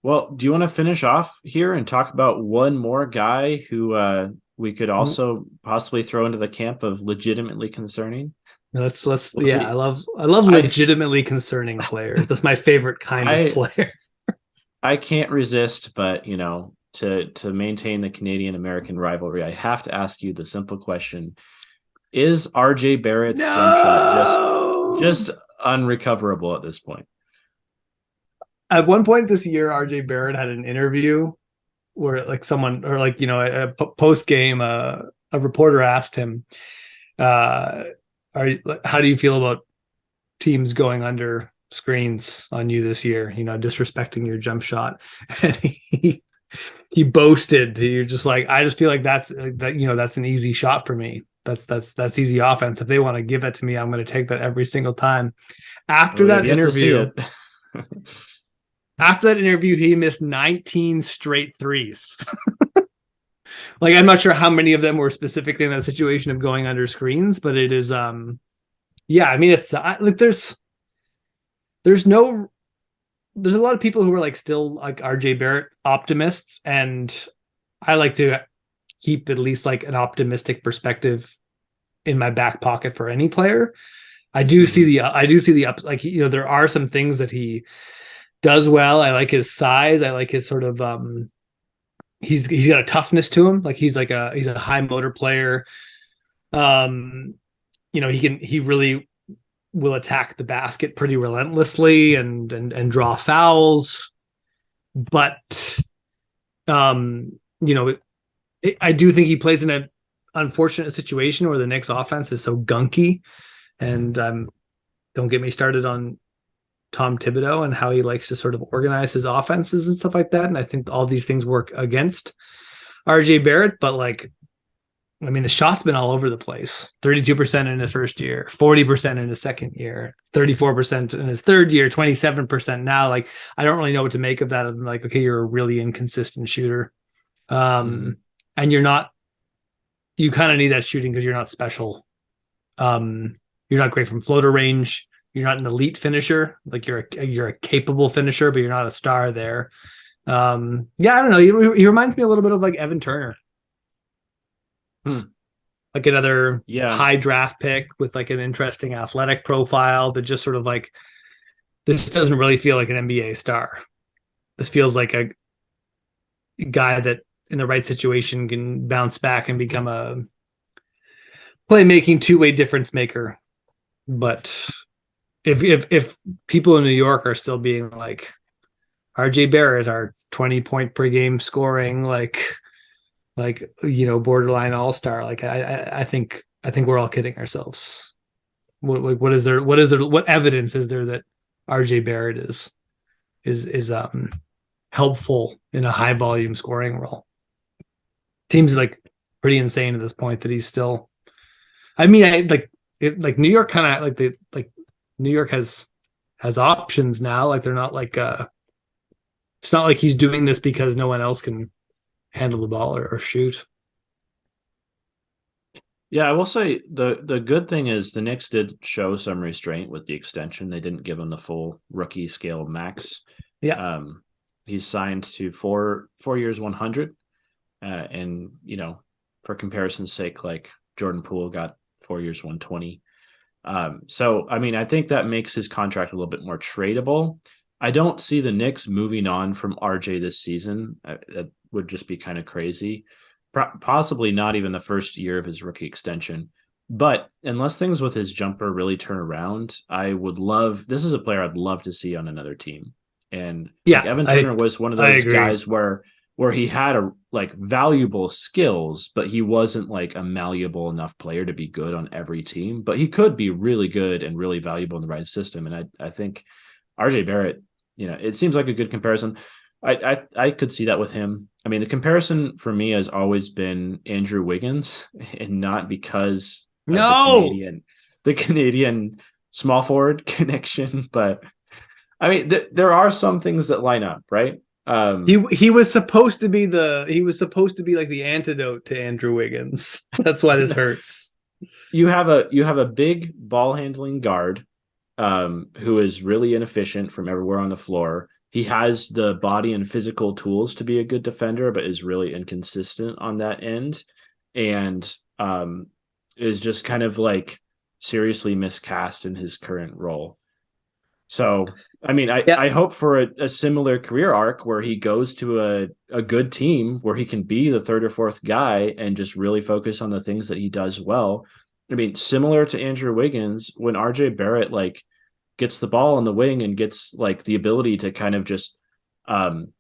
Well, do you want to finish off here and talk about one more guy who we could also possibly throw into the camp of legitimately concerning? Let's We'll yeah, I see. love I love I legitimately concerning players. That's my favorite kind of I player. I can't resist, but to maintain the Canadian American rivalry, I have to ask you the simple question: Is RJ Barrett's jump shot No. just unrecoverable at this point? At one point this year, RJ Barrett had an interview where like someone or like a post game, a reporter asked him, uh, how do you feel about teams going under screens on you this year? Disrespecting your jump shot, and he boasted. You're just like, I just feel like that's an easy shot for me. That's easy offense. If they want to give it to me, I'm going to take that every single time. After We have that yet to see interview, it. after that interview, he missed 19 straight threes. Like I'm not sure how many of them were specifically in that situation of going under screens, but it is yeah, I mean it's like there's no there's a lot of people who are like still like RJ Barrett optimists, and I like to keep at least like an optimistic perspective in my back pocket for any player. Mhm. I do see the ups, like there are some things that he does well. I like his size. I like his sort of he's got a toughness to him. Like he's a high motor player. Um he really will attack the basket pretty relentlessly and draw fouls. But I do think he plays in an unfortunate situation where the Knicks offense is so gunky. And don't get me started on Tom Thibodeau and how he likes to sort of organize his offenses and stuff like that. And I think all these things work against RJ Barrett, but like, I mean, the shot's been all over the place. 32% in his first year, 40% in his second year, 34% in his third year, 27% now. Like, I don't really know what to make of that. I'm like, okay, you're a really inconsistent shooter. Mhm. Um, and you kind of need that shooting because you're not special. Um, you're not great from floater range. You're not an elite finisher. Like you're a capable finisher, but you're not a star there. Yeah, I don't know. He reminds me a little bit of like Evan Turner, Hmm. like another Yeah. high draft pick with like an interesting athletic profile that just sort of like this doesn't really feel like an NBA star. This feels like a guy that in the right situation can bounce back and become a playmaking two-way difference maker. But if people in New York are still being like RJ Barrett, our 20-point per game scoring, borderline all star, like I think we're all kidding ourselves. What evidence is there that RJ Barrett is helpful in a high volume scoring role? Seems like pretty insane at this point that he's still. I mean, I like it. Like New York, kind of like New York has options now. Like they're not like it's not like he's doing this because no one else can handle the ball or shoot. Yeah, I will say the good thing is the Knicks did show some restraint with the extension. They didn't give him the full rookie scale max. Yeah, Um, he's signed to four years, 100. And for comparison's sake, like Jordan Poole got 4 years, 120. So I mean, I think that makes his contract a little bit more tradable. I don't see the Knicks moving on from RJ this season. That would just be kind of crazy. Possibly not even the first year of his rookie extension. But unless things with his jumper really turn around, I would love this is a player I'd love to see on another team. And like yeah, Evan I Turner was one of I those agree. guys where he had a like valuable skills, but he wasn't like a malleable enough player to be good on every team. But he could be really good and really valuable in the right system. And I think RJ Barrett, it seems like a good comparison. I could see that with him. I mean, the comparison for me has always been Andrew Wiggins, and not because of No, the Canadian small forward connection, but I mean, there are some things that line up, right? he was supposed to be like the antidote to Andrew Wiggins. That's why this hurts. You have a big ball handling guard who is really inefficient from everywhere on the floor, he has the body and physical tools to be a good defender, but is really inconsistent on that end, and is just kind of like seriously miscast in his current role. So, I mean, Yeah. I hope for a similar career arc where he goes to a good team where he can be the third or fourth guy and just really focus on the things that he does well. I mean, similar to Andrew Wiggins, when RJ Barrett like gets the ball on the wing and gets like the ability to kind of just um,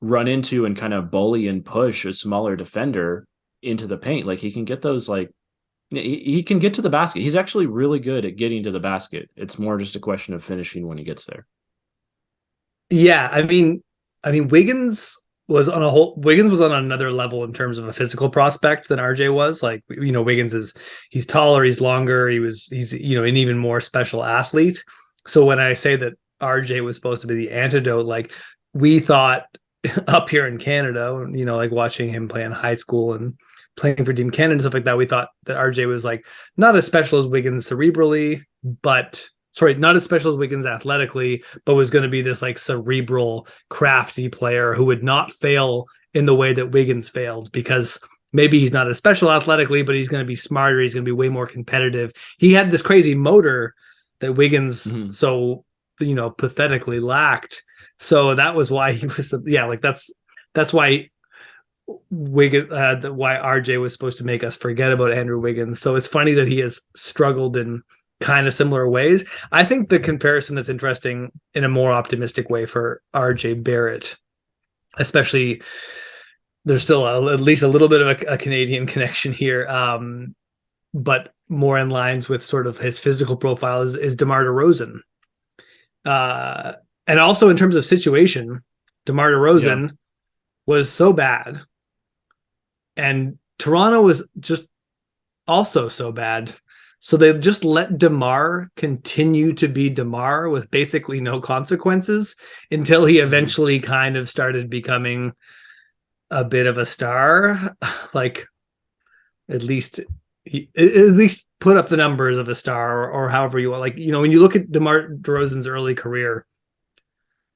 run into and kind of bully and push a smaller defender into the paint, like he can get those like he can get to the basket. He's actually really good at getting to the basket. It's more just a question of finishing when he gets there. Yeah, I mean, Wiggins was on another level in terms of a physical prospect than RJ was. Like, Wiggins he's taller, he's longer, he's an even more special athlete. So when I say that RJ was supposed to be the antidote, like we thought up here in Canada, like watching him play in high school and playing for Team Canada and stuff like that, we thought that RJ was like not as special as Wiggins cerebrally, but sorry, not as special as Wiggins athletically, but was going to be this like cerebral, crafty player who would not fail in the way that Wiggins failed, because maybe he's not as special athletically, but he's going to be smarter. He's going to be way more competitive. He had this crazy motor that Wiggins so pathetically lacked. So that was why he was, like that's why Wiggins, why RJ was supposed to make us forget about Andrew Wiggins. So it's funny that he has struggled in kind of similar ways. I think the comparison that's interesting in a more optimistic way for RJ Barrett, especially there's still at least a little bit of a Canadian connection here, but more in lines with sort of his physical profile is DeMar DeRozan. And also in terms of situation, DeMar DeRozan was so bad, and Toronto was just also so bad. So they just let DeMar continue to be DeMar with basically no consequences until he eventually kind of started becoming a bit of a star. Like at least put up the numbers of a star, or however you want. Like, when you look at DeMar DeRozan's early career,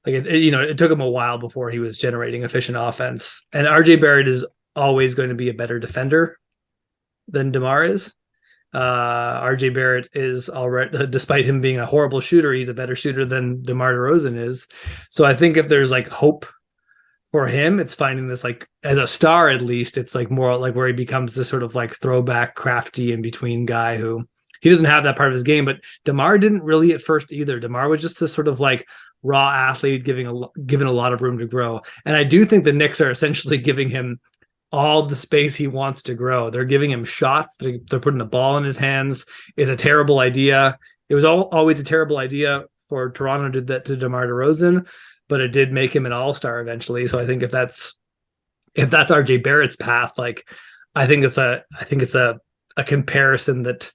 like it took him a while before he was generating efficient offense. And RJ Barrett is always going to be a better defender than DeMar is. RJ Barrett is already, despite him being a horrible shooter, he's a better shooter than DeMar DeRozan is. So I think if there's like hope for him, it's finding this, like, as a star at least, it's like more like where he becomes this sort of like throwback, crafty in between guy who he doesn't have that part of his game. But DeMar didn't really at first either. DeMar was just this sort of like raw athlete given a lot of room to grow. And I do think the Knicks are essentially giving him all the space he wants to grow. They're giving him shots. They're putting the ball in his hands. It's a terrible idea. It was always a terrible idea for Toronto to do that to DeMar DeRozan, but it did make him an all-star eventually. So I think if that's RJ Barrett's path, like I think it's a comparison that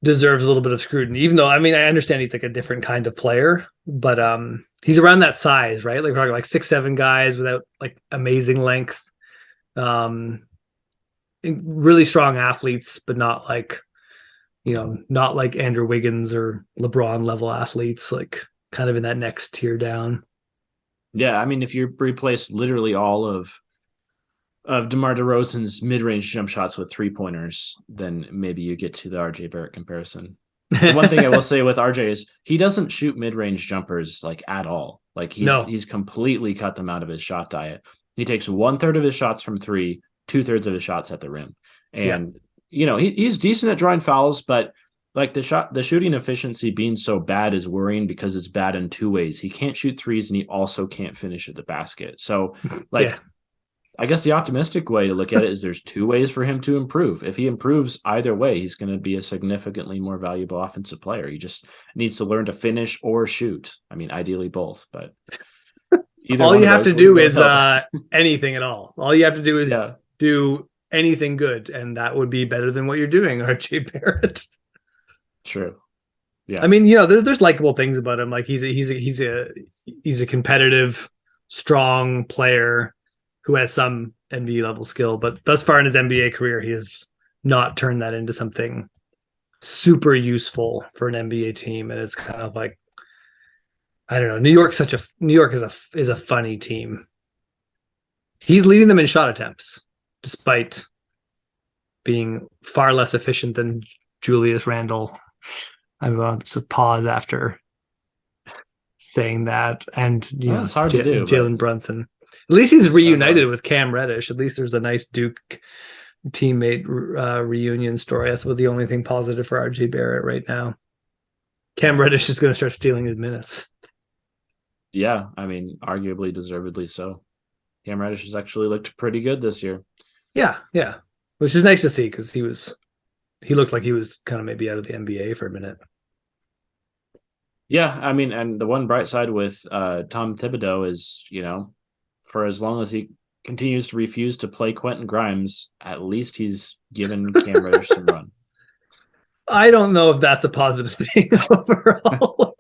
deserves a little bit of scrutiny. Even though, I mean, I understand he's like a different kind of player, but he's around that size, right? Like we're talking like 6'7" guys without like amazing length. Really strong athletes, but not like Andrew Wiggins or LeBron level athletes, like kind of in that next tier down. Yeah, I mean, if you replace literally all of DeMar DeRozan's mid-range jump shots with 3-pointers, then maybe you get to the RJ Barrett comparison. The one thing I will say with RJ is he doesn't shoot mid-range jumpers like at all. Like he's completely cut them out of his shot diet. He takes 1/3 of his shots from three, 2/3 of his shots at the rim. And, he's decent at drawing fouls, but like the shooting efficiency being so bad is worrying because it's bad in two ways. He can't shoot threes and he also can't finish at the basket. So I guess the optimistic way to look at it is there's two ways for him to improve. If he improves either way, he's going to be a significantly more valuable offensive player. He just needs to learn to finish or shoot. I mean, ideally both, but all you have to do is anything at all. All you have to do is do anything good, and that would be better than what you're doing, RJ Barrett. True. Yeah. I mean, there's likable things about him. Like he's a competitive, strong player who has some NBA level skill, but thus far in his NBA career, he has not turned that into something super useful for an NBA team. And it's kind of like, I don't know. New York is a funny team. He's leading them in shot attempts, despite being far less efficient than Julius Randle. I'm going to pause after saying that, and Well, it's hard to do, but Jalen Brunson. At least he's it's kind of reunited with Cam Reddish. At least there's a nice Duke teammate reunion story. That's what the only thing positive for RJ Barrett right now. Cam Reddish is going to start stealing his minutes. Yeah, I mean, arguably deservedly so. Cam Reddish has actually looked pretty good this year. Yeah, yeah, which is nice to see because he looked like he was kind of maybe out of the NBA for a minute. Yeah, I mean, and the one bright side with Tom Thibodeau is, you know, for as long as he continues to refuse to play Quentin Grimes, at least he's given Cam Reddish some run. I don't know if that's a positive thing overall.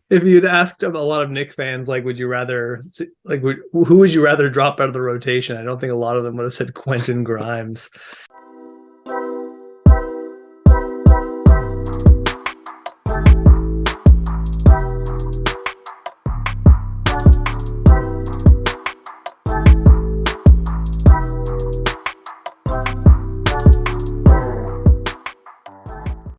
If you'd asked a lot of Knicks fans, like, would you rather, like, who would you rather drop out of the rotation? I don't think a lot of them would have said Quentin Grimes.